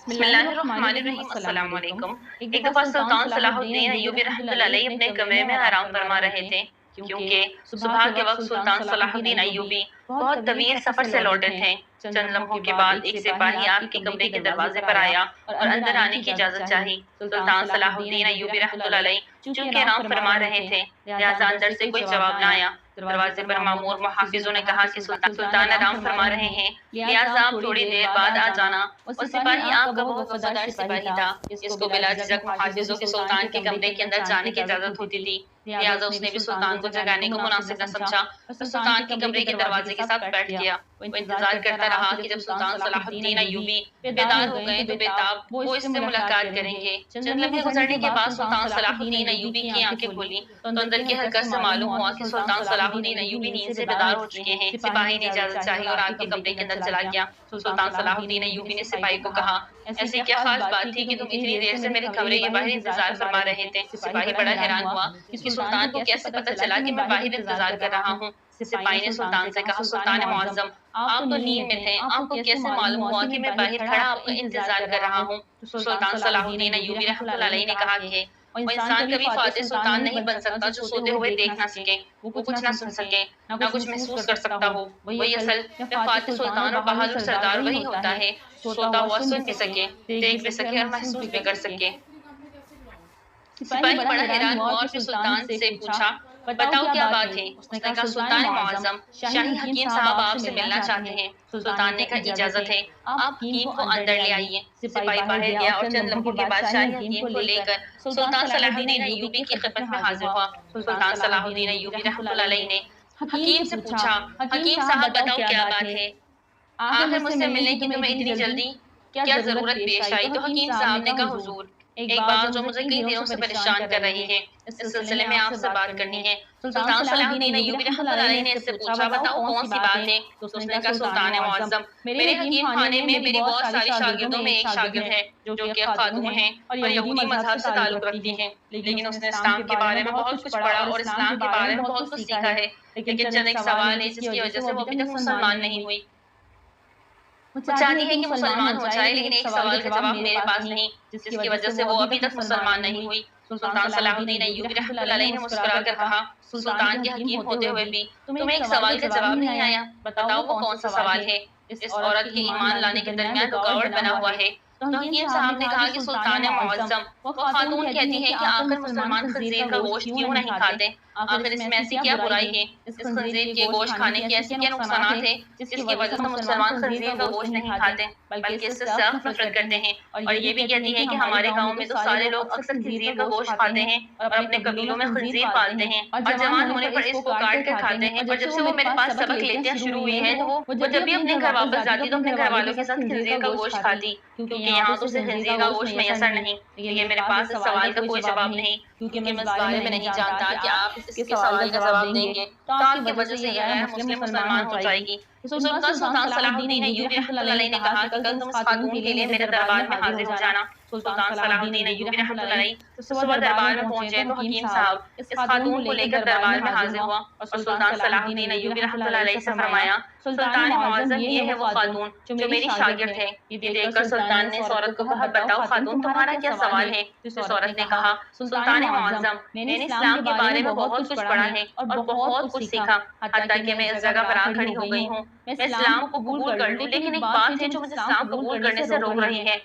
बिस्मिल्लाहिर्रहमानिर्रहीम। अस्सलाम वालेकुम। एक दफ़ा सुल्तान सलाहुद्दीन अय्यूबी रहमतुल्लाह अलैह अपने कमरे में आराम फरमा रहे थे, क्योंकि सुबह के वक्त सुल्तान सलाहुद्दीन अय्यूबी बहुत तवील सफ़र से लौटे थे। चंद लम्हों के बाद एक सिपाही आपके कमरे के दरवाजे पर आया और अंदर आने की इजाज़त चाही। सुल्तान सलाहुद्दीन अय्यूबी रहमतुल्लाह अलैह चूँकि आराम फरमा रहे थे, लिहाजा अंदर से कोई जवाब न आया। दरवाजे पर मामूर मुहाफिजों ने कहा कि सुल्तान आराम फरमा रहे हैं, लिहाजा आप थोड़ी देर बाद आ जाना। और सिपाही आपका बहुत वफादार सिपाही था, जिसको बिला झिझक मुहाफिजों के सुल्तान के कमरे के अंदर जाने की इजाजत होती थी। लिहाजा उसने भी सुल्तान को जगाने को मुनासिब न समझा और सुल्तान के कमरे के दरवाजे के साथ बैठ गया। वो इंतजार करता रहा कि जब सुल्तान सलाहुद्दीन अय्यूबी बेदार हो गए तो बेताब वो इससे मुलाकात करेंगे। चंद लम्हे गुजरने के बाद सुल्तान सलाहुद्दीन अय्यूबी की आंखें खुली तो अंदर की हरकत से मालूम हुआ कि सुल्तान सलाहुद्दीन अय्यूबी नींद से बेदार हो चुके हैं। सिपाही ने इजाजत चाही और आग के कमरे के अंदर चला गया। सुल्तान सलाहुद्दीन अय्यूबी ने सिपाही को कहा, ऐसी क्या खास बात थी कि तुम इतनी देर से मेरे कमरे के बाहर इंतजार फरमा रहे थे? सिपाही बड़ा हैरान हुआ कि सुल्तान को कैसे पता चला कि मैं बाहर इंतजार कर रहा हूँ। सिपाही ने सुल्तान से कहा, सुल्तान मुअज्जम, आप तो नींद में थे, आपको कैसे मालूम हुआ कि मैं बाहर खड़ा आपका इंतजार कर रहा हूँ? सुल्तान सलाहुद्दीन अय्यूबी रहमतुल्लाह अलैह ने कहा कि वो इंसान कभी फातिह सुल्तान नहीं बन सकता जो सोते हुए देख ना सके, वो कुछ ना सुन सके, ना कुछ महसूस कर सकता हो। वही असल में फातिह सुल्तान और बहादुर सरदार वही होता है, सोता हुआ सुन भी सके, देख भी सके और महसूस भी कर सके। सिपाही बड़ा हैरान हुआ और फिर सुल्तान से पूछा, बताओ क्या बात है? उसने कहा, सुल्तान मुअज्जम, शाही हकीम साहब आपसे मिलना चाहते हैं। सुल्तान ने कहा, इजाजत है, आप हकीम को अंदर ले आइए। सिपाही बाहर गया और चंद लम्हों के बाद शाही हकीम को लेकर सुल्तान सलाहुद्दीन अय्यूबी की खिदमत में हाजिर हुआ। सुल्तान सलाहुद्दीन अय्यूबी रहमतुल्लाह अलैह ने हकीम से पूछा, हकीम साहब बताओ क्या बात है? आखिर मुझसे मिलने की तुम्हें इतनी जल्दी क्या जरूरत पेश आई? तो हकीम साहब ने कहा, हुजूर, एक बात जो मुझे कई दिनों से परेशान कर रही है, इस सिलसिले में आपसे बात करनी है। सुल्तान सलाहुद्दीन अय्यूबी रहमतुल्लाह अलैह ने इससे पूछा, बताओ कौन सी बात है? तो उसने कहा, सुल्तान मुअज्जम, मेरे हकीम खाने में मेरी बहुत सारी शागिर्दों में एक शागिर्द है जो कि खातून है और यहूदी मजहब से ताल्लुक रखती है, लेकिन उसने इस्लाम के बारे में बहुत कुछ पढ़ा और इस्लाम के बारे में बहुत कुछ सीखा है, लेकिन चंद एक सवाल है जिसकी वजह से वो अभी तक मुसलमान नहीं हुई। वो चाहती है कि मुसलमान हो जाए, लेकिन एक सवाल का जवाब मेरे पास नहीं, जिसकी वजह से वो अभी तक मुसलमान नहीं हुई। सुल्तान सलाहुद्दीन अय्यूबी रहमतुल्लाह अलैह ने मुस्कुरा कर कहा, सुल्तान के हकीम होते हुए भी तुम्हें एक सवाल का जवाब नहीं आया? बताओ वो कौन सा सवाल है? इस औरत के ईमान लाने के दरमियान रुकावट बना हुआ है। तो हकीम साहब ने कहा कि सुल्तान मुअज्जम, वो खातून कहती है कि आखिर मुसलमान खंजीर का गोश्त क्यों नहीं खाते? आखिर इसमें ऐसी क्या बुराई है? इस खंजीर के गोश्त खाने के ऐसे क्या नुकसानात है जिसकी वजह से मुसलमान खंजीर का गोश्त नहीं खाते, बल्कि इससे सख्त नफरत करते हैं? और ये भी कहती है कि हमारे गाँव में तो सारे लोग अक्सर खंजीर का गोश्त खाते हैं और अपने कबीलों में खंजीर पालते हैं और जवान होने पर इसको काट कर खाते हैं। और जब से वो मेरे पास सबक लेते शुरू हुई है तो वो जब भी अपने घर वापस जाती तो अपने घर वालों के साथ खंजीर का गोश्त खाती, क्योंकि यहाँ तो उसे खंजीर का गोश्त मैसर नहीं। ये मेरे पास इस सवाल का कोई जवाब नहीं, क्योंकि मैं इस बारे में नहीं जानता कि आप इसके सवाल का जवाब देंगे तो आपकी वजह से यह गैर मुस्लिम मुसलमान हो जाएगी। सुनकर सुल्तान सलाहुद्दीन अय्यूबी रहमतुल्लाह अलैह ने कहा कि कल तुम इस खातून के लिए मेरे दरबार में हाजिर हो जाना। सुल्तान सलाहुद्दीन अय्यूबी रहमतुल्लाह अलैह सुबह दरबार में पहुंचे तो हकीम साहब इस खातून को लेकर दरबार में हाजिर हुआ और सुल्तान सलाहुद्दीन अय्यूबी रहमतुल्लाह अलैह से फरमाया, सुल्तान मुअज्जम, ये है वो खातून जो मेरी शागिर्द है। ये देखकर सुल्तान ने इस औरत को कहा, बताओ खातून तुम्हारा क्या सवाल है? इस औरत ने कहा, सुल्तान मुअज्जम, मैंने इस्लाम के बारे में बहुत कुछ पढ़ा है और बहुत कुछ सीखा, हत्ता कि मैं इस जगह पर आ खड़ी हो गई हूँ। मैं इस्लाम को कबूल कर लूं, लेकिन एक बात है जो मुझे इस्लाम कबूल करने से रोक रही है,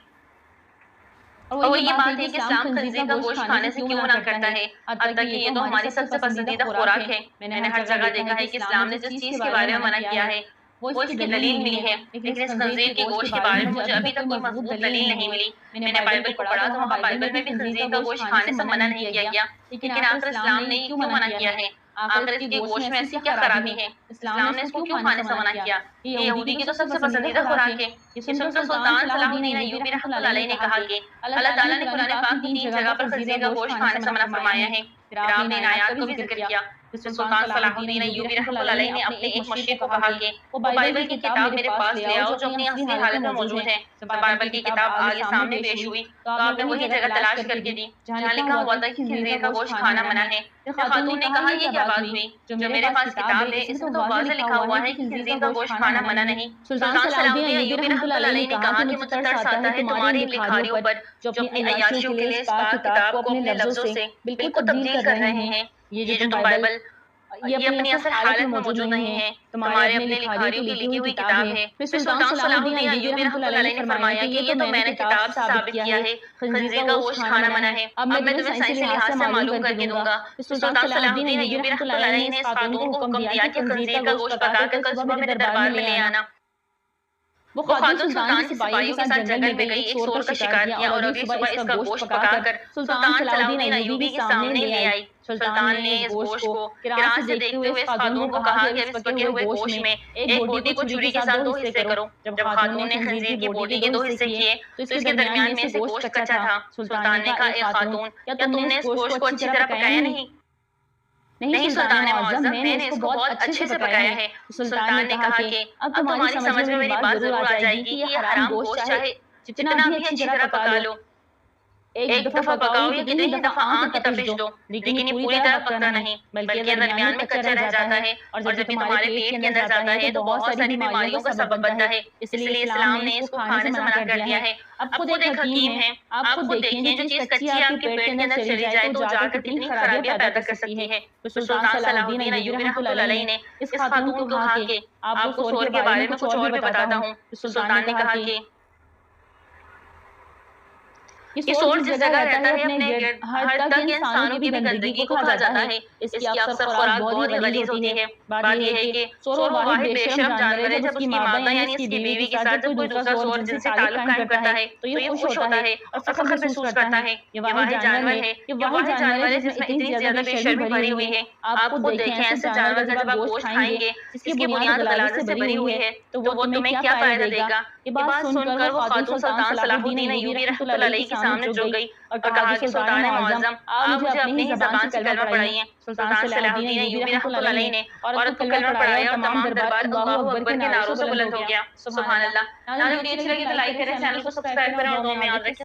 और वो ये बात है कि इस्लाम खंजीर का गोश्त खाने से क्यों मना करता है, हत्ता कि ये तो हमारी सबसे पसंदीदा खुराक है। मैंने हर जगह देखा है कि इस्लाम ने जिस चीज के बारे में मना किया है वो इसकी दलील मिली है, लेकिन इस खंजीर के गोश्त के बारे में मुझे अभी तक कोई मजबूत दलील नहीं मिली। मैंने बाइबल को पढ़ा तो वहाँ बाइबल में भी खंजीर का गोश्त खाने से मना नहीं किया गया, लेकिन आखिर इस्लाम ने क्यों मना किया है? आखिर इसके गोश्त में ऐसी क्या खराबी है? इस्लाम ने इसको क्यों खाने से मना किया? ये यहूदी की तो सबसे पसंदीदा खुराक है। ये सुनकर सुल्तान सलाहुद्दीन अय्यूबी रहमतुल्लाह अलैह ने कहा कि अल्लाह ताला ने कुरान पाक की 3 जगह पर खंजीर का गोश्त खाने से मना फरमाया है। फिर आपने इन आयत को भी जिक्र किया, सुल्तान सलाहुद्दीन अय्यूबी रहमतुल्लाह अलैह ने अपने एक मशीर को कहा कि वो बाइबल की किताब मेरे पास ले आओ जो अपनी असली हालत में मौजूद है। जब बाइबल की किताब आगे सामने पेश हुई तो आपने वही जगह तलाश करके दी जहाँ लिखा हुआ था कि खंजीर का गोश्त खाना मना है। फिर खातून ने कहा, ये क्या बात हुई? जो मेरे पास किताब है इसमें तो वाज़ेह लिखा हुआ है कि खंजीर का गोश्त खाना मना नहीं। सुल्तान सलाहुद्दीन अय्यूबी रहमतुल्लाह अलैह ने कहा कि मुझे तरस आता है तुम्हारी इन लिखारियों पर जो अपनी अय्याशियों के लिए इस पाक किताब को अपने लफ्जों से बिल्कुल तब्दील कर रहे हैं। ये जो तुम बाइबल ये अपनी असल हालत में मौजूद नहीं है, तुम्हारे अपने लिखारियों की लिखी हुई किताब है। फिर सुल्तान सलाहुद्दीन अय्यूबी रहमतुल्लाह अलैह ने फरमाया कि ये तो मैंने किताब साबित किया है खंजीर का गोश्त खाना मना है। अब मैं तुम्हें साइंसी लिहाज से मालूम करके दूंगा। सुल्तान सलाहुद्दीन अय्यूबी रहमतुल्लाह अलैह ने इस खातून को हुक्म दिया कि खंजीर का गोश्त पकाकर कल सुबह मेरे दरबार में ले आना। वो खातून सुल्तान के सिपाहियों के साथ जंगल में गई, एक शोर का शिकार किया और अगली सुबह इसका गोश्त पकाकर सुल्तान सलाहुद्दीन अय्यूबी के सामने ले आई। सुल्तान ने इस गोश्त को किरात से देखते हुए इस खातून को कहा कि इस पके हुए गोश्त में एक बोटी को छुरी के साथ 2 हिस्से करो। जब खातून ने खंजीर की बोटी के 2 हिस्से किए तो इसके दरमियान में से गोश्त कच्चा था। सुल्तान ने कहा, ए खातून, क्या तुमने इस गोश्त को अच्छी तरह पकाया नहीं? नहीं सुल्तान मुअज़्ज़म, मैंने इसको बहुत अच्छे से पकाया है। सुल्तान ने कहा कि अब तुम्हारी समझ में मेरी बात जरूर आ जाएगी कि ये हराम गोश्त चाहे जितना भी अच्छी तरह पका लो, एक दफा पकाओ या कितनी ही दफा आंख की तपिश दो, लेकिन ये पूरी तरह पकना नहीं बल्कि दरमियान में कच्चा रह जाता है और जब ये तुम्हारे पेट के अंदर जाता है तो बहुत सारी बीमारियों का सबब बनता है। इसलिए इस्लाम ने इसको खाने से मना कर दिया है। अब खुद एक हकीम है, आप खुद देखें जो चीज कच्ची आपके पेट के अंदर चली जाए तो जाकर कितनी खराबियां पैदा कर सकती है। तो सुल्तान सलाहुद्दीन अय्यूबी रहमतुल्लाह अलैह ने इस खातून को कहा कि आपको सूर के बारे में कुछ और भी बताता हूँ। सुल्तान ने कहा कि ये सूर जिस जगह रहता है अपने हर तक इंसानों की भी गंदगी को खा जाता है। इसकी अक्सर खुराक बहुत ही गलीज होती है। बात यह है कि सूर वाहिद बेशरम जानवर है। जब उसकी मादा यानी इसकी बीवी के साथ जब कोई दूसरा सूर जिनसे ताल्लुक कायम करता है तो ये खुश होता है और फख्र महसूस करता है। ये वाहिद जानवर है, ये वाहिद जानवर है जिसमें इतनी ज्यादा बेशर्मी भरी हुई है। आप खुद देखें ऐसे जानवर जब आप गोश्त खाएंगे जिसकी बुनियाद गलाजत से भरी हुई है तो वो तुम्हें क्या फायदा देगा? ये बात सुनकर वो खातून सुल्तान सलाहुद्दीन अय्यूबी रहमतुल्लाह अलैह के सामने झुक गई और कहा कि सुल्तान मुअज़्ज़म, आप मुझे अपनी ही ज़बान से कलमा पढ़ाइए। सुल्तान सलाहुद्दीन अय्यूबी रहमतुल्लाह अलैह ने औरत को कलमा पढ़ाया और तमाम दरबार अल्लाहु अकबर के नारों से बुलंद हो गया। सुभान अल्लाह। वीडियो अच्छी लगी तो लाइक करें, चैनल को सब्सक्राइब करें और दुआ में याद रखें।